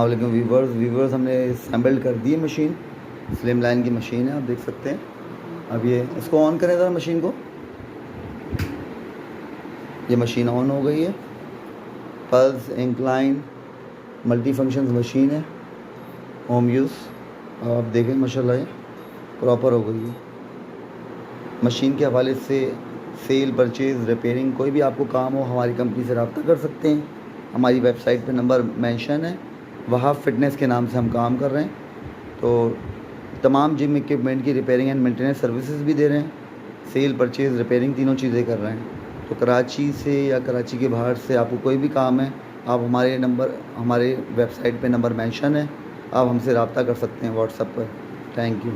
लेकिन वीवर्स हमने असेंबल्ड कर दी है मशीन। स्लिम लाइन की मशीन है, आप देख सकते हैं। अब ये इसको ऑन करें ज़रा मशीन को। ये मशीन ऑन हो गई है। Pulse incline multi functions machine है, होम यूज़। अब आप देखें माशाल्लाह ये प्रॉपर हो गई है। मशीन के हवाले से सेल, परचेज़, रिपेयरिंग कोई भी आपको काम हो हमारी कंपनी से रब्ता कर सकते हैं। हमारी वेबसाइट पे नंबर मेंशन है, वहाब फिटनेस के नाम से हम काम कर रहे हैं। तो तमाम जिम इक्विपमेंट की रिपेयरिंग एंड मेंटेनेंस सर्विसेज भी दे रहे हैं। सेल, परचेज़, रिपेयरिंग तीनों चीज़ें कर रहे हैं। तो कराची से या कराची के बाहर से आपको कोई भी काम है, आप हमारे वेबसाइट पे नंबर मेंशन है, आप हमसे रब्ता कर सकते हैं व्हाट्सएप पर। Thank you.